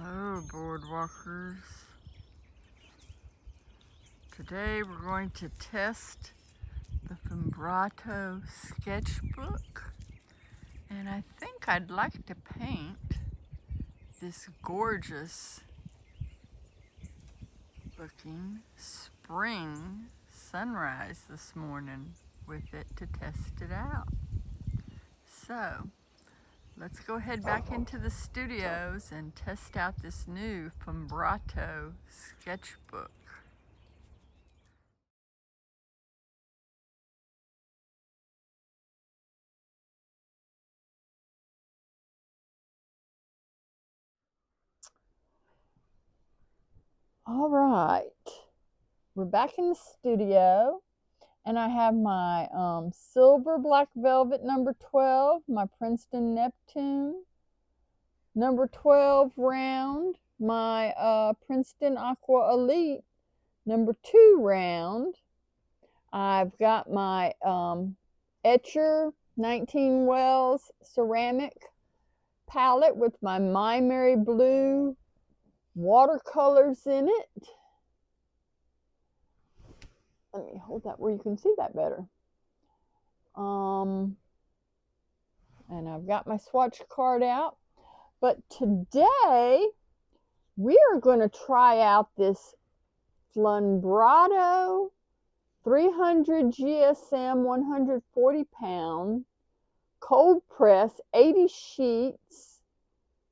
Hello, boardwalkers. Today we're going to test the Flunbrato Sketchbook, and I think I'd like to paint this gorgeous looking spring sunrise this morning with it to test it out. So let's go ahead back into the studios and test out this new Flunbrato Sketchbook. All right, we're back in the studio, and I have my silver black velvet number 12, my Princeton Neptune number 12 round, my Princeton Aqua Elite number 2 round. I've got my Etchr 19 Wells ceramic palette with my MaimeriBlu Watercolors in it. Let me hold that where you can see that better. And I've got my swatch card out. But today we are going to try out this Flunbrato 300 GSM 140 pound cold press 80 sheets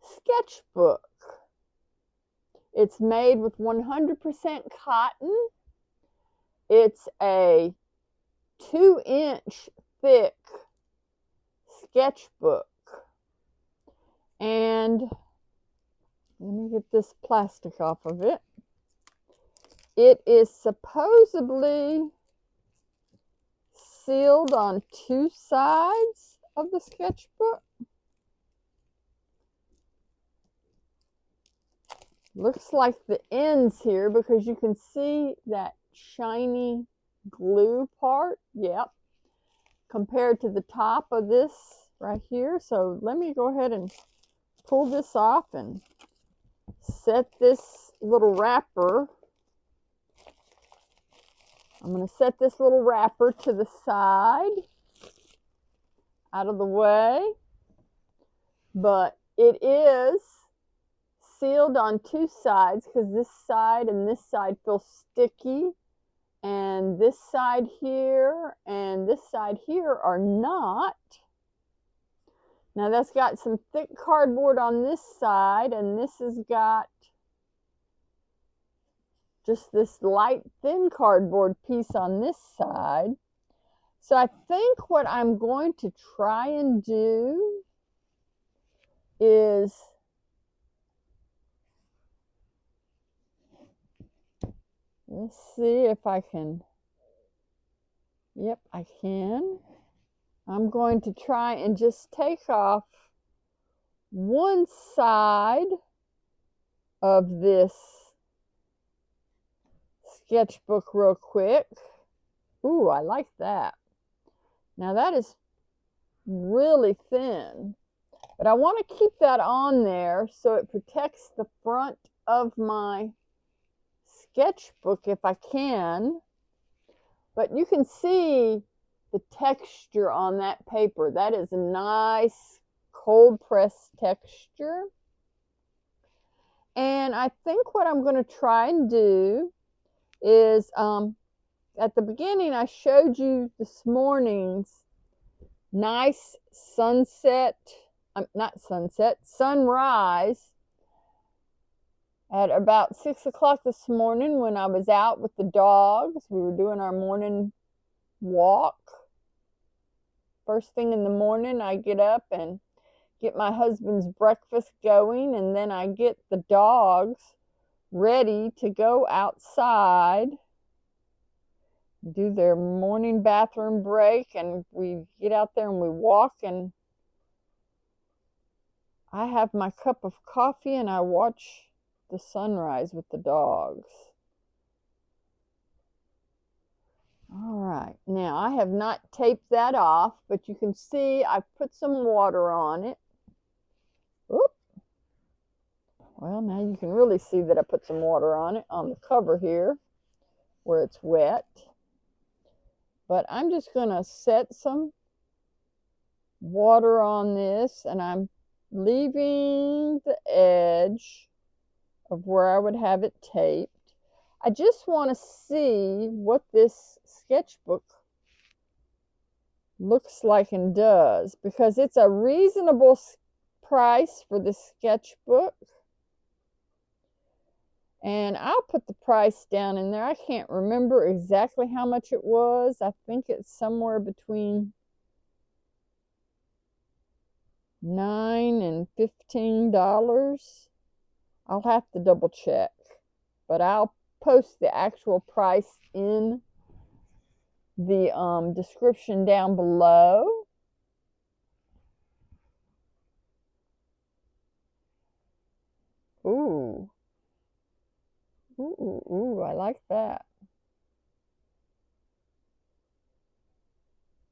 sketchbook. It's made with 100% cotton. It's a 2-inch thick sketchbook. And let me get this plastic off of it. It is supposedly sealed on 2 sides of the sketchbook. Looks like the ends here, because you can see that shiny glue part. Yep. Compared to the top of this right here. So let me go ahead and pull this off and set this little wrapper. I'm going to set this little wrapper to the side, out of the way. But it is sealed on 2 sides, because this side and this side feel sticky, and this side here and this side here are not. Now that's got some thick cardboard on this side, and this has got just this light thin cardboard piece on this side. So I think what I'm going to try and do is let's see if I can. Yep, I can. I'm going to try and just take off one side of this sketchbook real quick. Ooh, I like that. Now that is really thin, but I want to keep that on there so it protects the front of my sketchbook if I can. But you can see the texture on that paper. That is a nice cold press texture. And I think what I'm going to try and do is, at the beginning I showed you this morning's nice sunrise at about 6 o'clock this morning when I was out with the dogs. We were doing our morning walk. First thing in the morning, I get up and get my husband's breakfast going, and then I get the dogs ready to go outside, do their morning bathroom break, and we get out there and we walk, and I have my cup of coffee and I watch the sunrise with the dogs. All right, now I have not taped that off, but you can see I've put some water on it. Oop. Well, now you can really see that I put some water on it on the cover here where it's wet. But I'm just going to set some water on this, and I'm leaving the edge of where I would have it taped. I just want to see what this sketchbook looks like and does, because it's a reasonable price for the sketchbook. And I'll put the price down in there. I can't remember exactly how much it was. I think it's somewhere between $9 and $15. I'll have to double check, but I'll post the actual price in the description down below. Ooh. Ooh, I like that.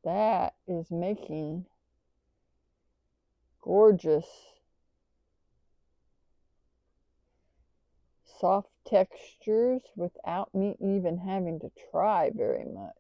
That is making gorgeous soft textures without me even having to try very much.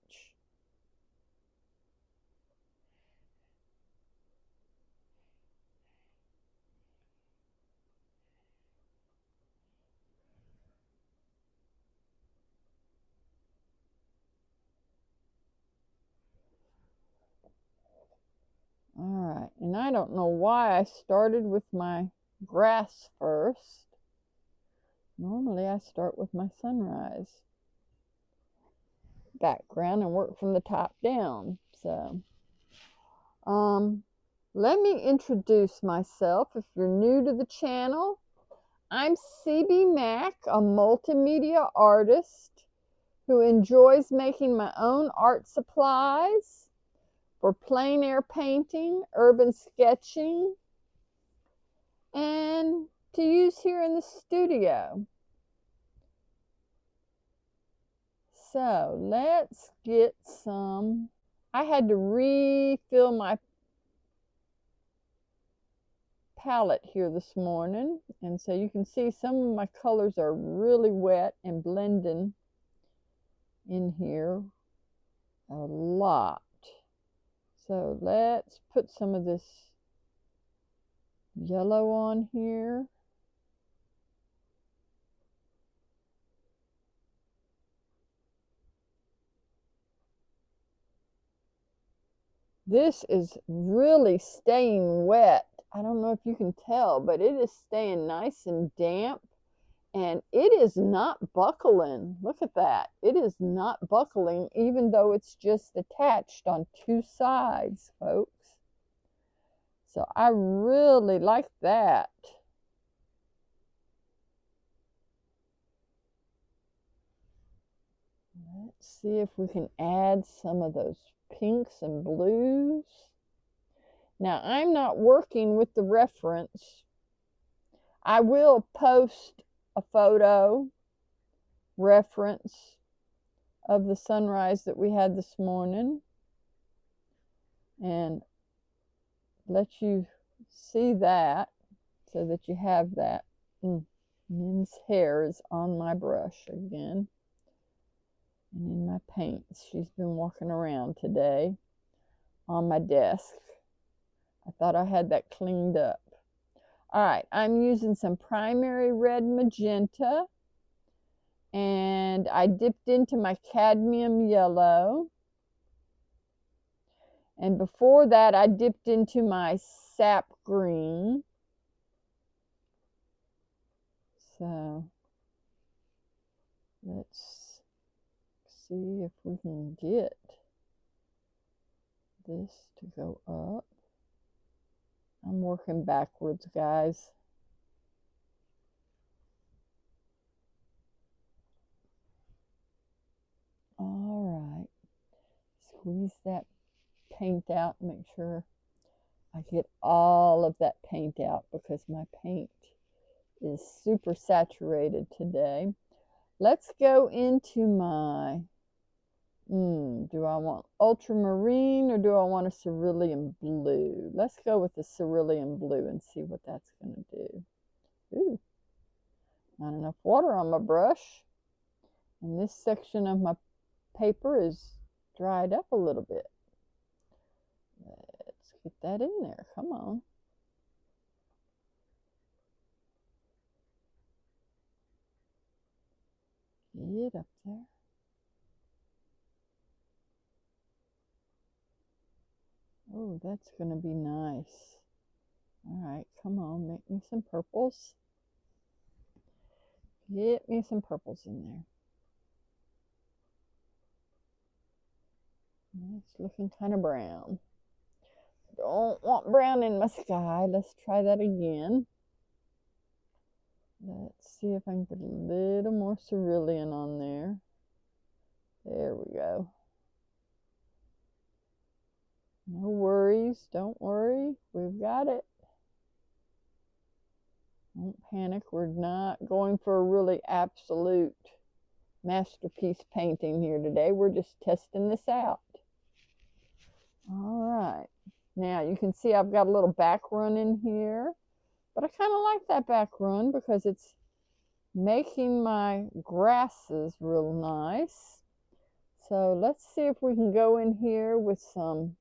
All right, and I don't know why I started with my grass first. Normally I start with my sunrise background and work from the top down. So, let me introduce myself. If you're new to the channel, I'm CB Mac, a multimedia artist who enjoys making my own art supplies for plein air painting, urban sketching, and to use here in the studio. So let's get some. I had to refill my palette here this morning, and so you can see some of my colors are really wet and blending in here a lot. So let's put some of this yellow on here. This is really staying wet. I don't know if you can tell, but it is staying nice and damp, and it is not buckling. Look at that. It is not buckling, even though it's just attached on two sides, folks. So I really like that. Let's see if we can add some of those pinks and blues. Now, I'm not working with the reference. I will post a photo reference of the sunrise that we had this morning and let you see that so that you have that. Min's hair is on my brush again and in my paints. She's been walking around today on my desk. I thought I had that cleaned up. All right, I'm using some primary Red-Magenta, and I dipped into my cadmium yellow. And before that, I dipped into my sap green. So let's see if we can get this to go up. I'm working backwards, guys. All right. Squeeze that paint out. Make sure I get all of that paint out because my paint is super saturated today. Let's go into my, do I want ultramarine or do I want a cerulean blue? Let's go with the cerulean blue and see what that's going to do. Ooh, Not enough water on my brush. And this section of my paper is dried up a little bit. Let's get that in there. Come on. Get up there. Oh, that's going to be nice. All right, come on, make me some purples. Get me some purples in there. It's looking kind of brown. Don't want brown in my sky. Let's try that again. Let's see if I can put a little more cerulean on there. There we go. No worries, don't worry. We've got it. Don't panic. We're not going for a really absolute masterpiece painting here today. We're just testing this out. All right. Now you can see I've got a little back run in here, but I kind of like that back run because it's making my grasses real nice. So let's see if we can go in here with some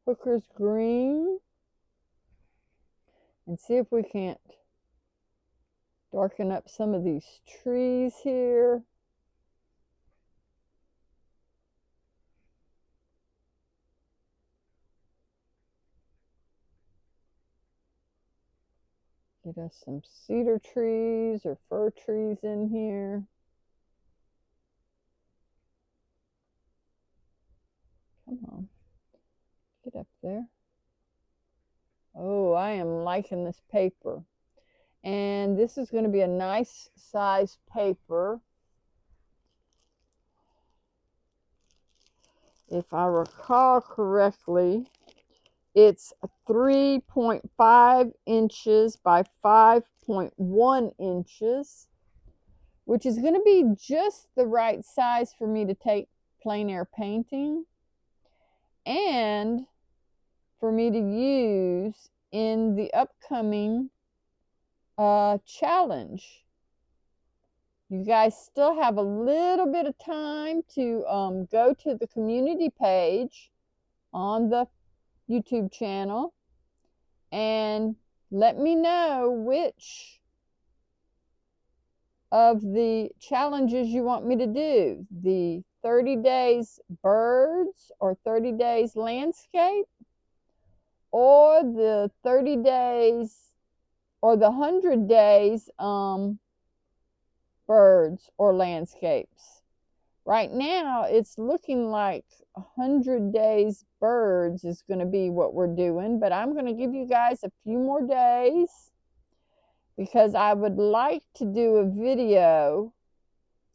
Hooker's green and see if we can't darken up some of these trees here. Get us some cedar trees or fir trees in here. Come on, get up there. Oh, I am liking this paper. And this is going to be a nice size paper. If I recall correctly, it's 3.5 inches by 5.1 inches, which is going to be just the right size for me to take plein air painting and for me to use in the upcoming challenge. You guys still have a little bit of time to go to the community page on the YouTube channel and let me know which of the challenges you want me to do. The 30 days birds or 30 days landscape, or the 30 days or the 100 days birds or landscapes. Right now it's looking like 100 days birds is going to be what we're doing, but I'm going to give you guys a few more days because I would like to do a video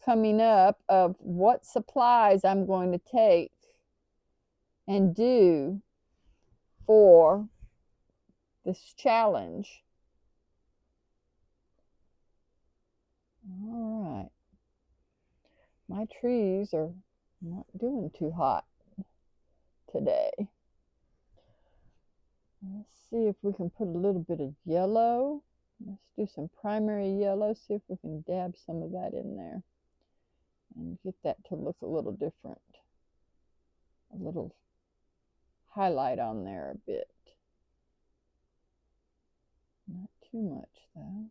coming up of what supplies I'm going to take and do for this challenge. All right. My trees are not doing too hot today. Let's see if we can put a little bit of yellow. Let's do some primary yellow, see if we can dab some of that in there and get that to look a little different. A little highlight on there a bit. Not too much though.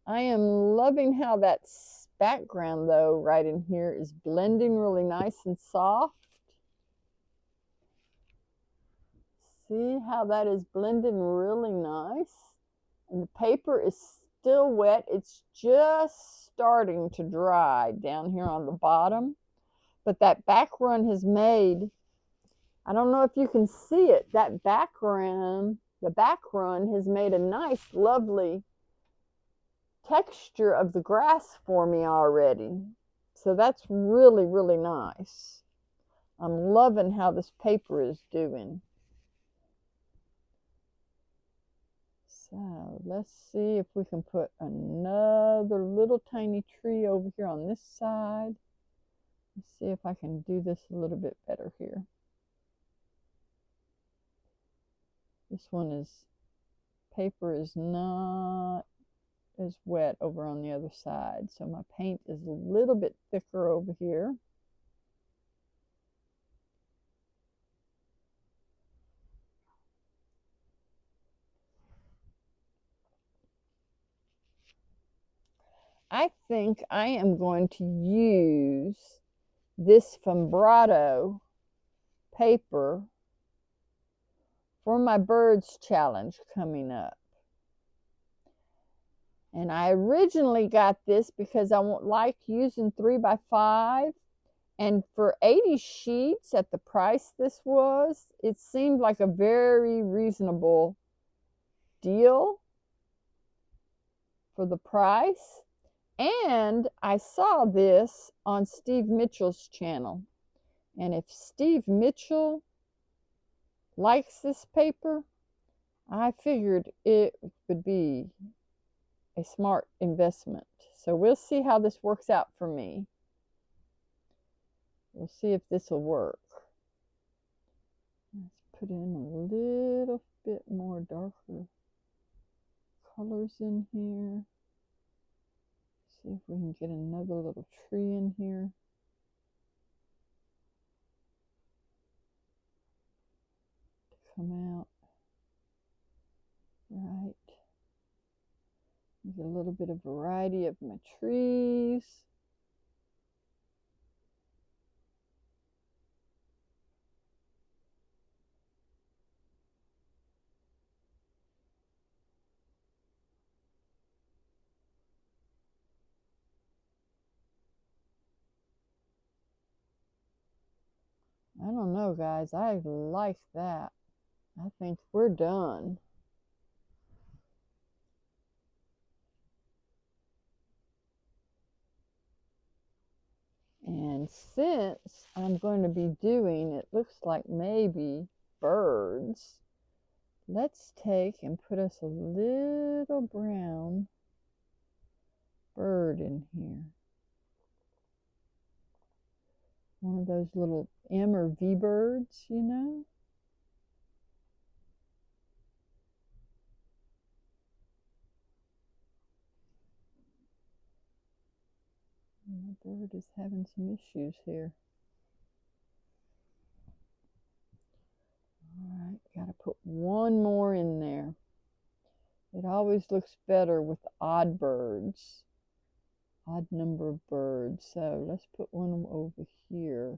I am loving how that background though right in here is blending really nice and soft. See how that is blending really nice? And the paper is still wet. It's just starting to dry down here on the bottom. But that back run has made, I don't know if you can see it, that background, the back run has made a nice, lovely texture of the grass for me already. So that's really, really nice. I'm loving how this paper is doing. So let's see if we can put another little tiny tree over here on this side. Let's see if I can do this a little bit better here. This one is, paper is not as wet over on the other side. So my paint is a little bit thicker over here. I think I am going to use this Flunbrato paper for my birds challenge coming up. And I originally got this because I won't like using 3x5. And for 80 sheets at the price this was, it seemed like a very reasonable deal for the price. And I saw this on Steve Mitchell's channel. And if Steve Mitchell likes this paper, I figured it would be a smart investment. So we'll see how this works out for me. We'll see if this will work. Let's put in a little bit more darker colors in here. See if we can get another little tree in here. To come out. Right. There's a little bit of variety of my trees. I don't know, guys. I like that. I think we're done. And since I'm going to be doing, it looks like maybe birds, let's take and put us a little brown bird in here. One of those little M or V birds, you know? My bird is having some issues here. All right, gotta put one more in there. It always looks better with odd birds, odd number of birds. So let's put one over here,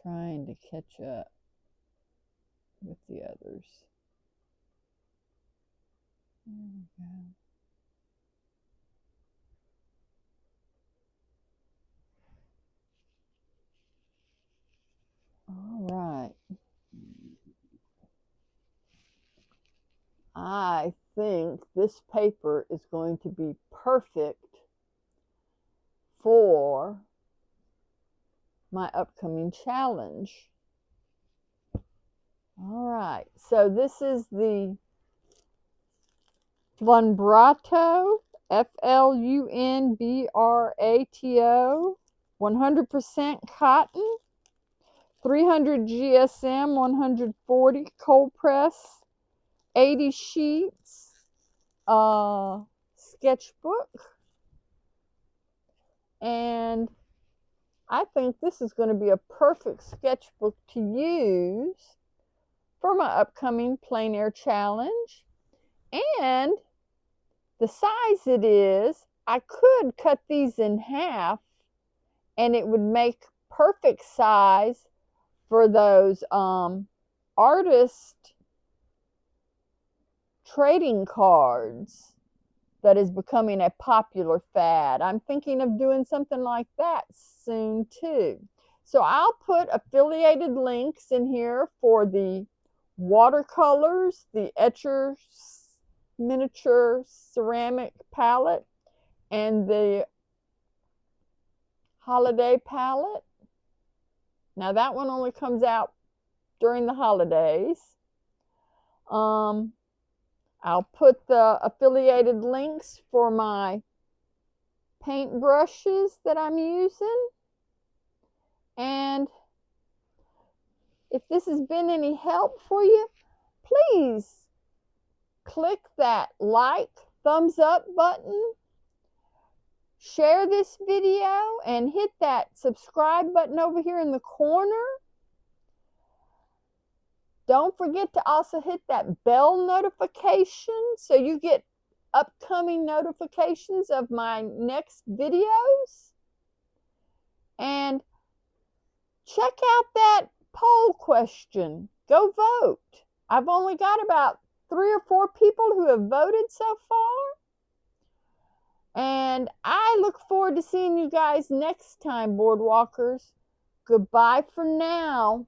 trying to catch up with the others. There we go. All right. I think this paper is going to be perfect for my upcoming challenge. All right. So this is the Flunbrato, Flunbrato, 100% cotton, 300 GSM, 140 cold press, 80 sheets, sketchbook. And I think this is going to be a perfect sketchbook to use for my upcoming plein air challenge. And the size it is, I could cut these in half and it would make perfect size for those artist trading cards that is becoming a popular fad. I'm thinking of doing something like that soon too. So I'll put affiliated links in here for the watercolors, the Etchr miniature ceramic palette, and the holiday palette. Now that one only comes out during the holidays. I'll put the affiliated links for my paint brushes that I'm using. And If this has been any help for you, please click that like, thumbs up button, share this video, and hit that subscribe button over here in the corner. Don't forget to also hit that bell notification so you get upcoming notifications of my next videos. And check out that poll question. Go vote. I've only got about 3 or 4 people who have voted so far. And I look forward to seeing you guys next time, Boardwalkers. Goodbye for now.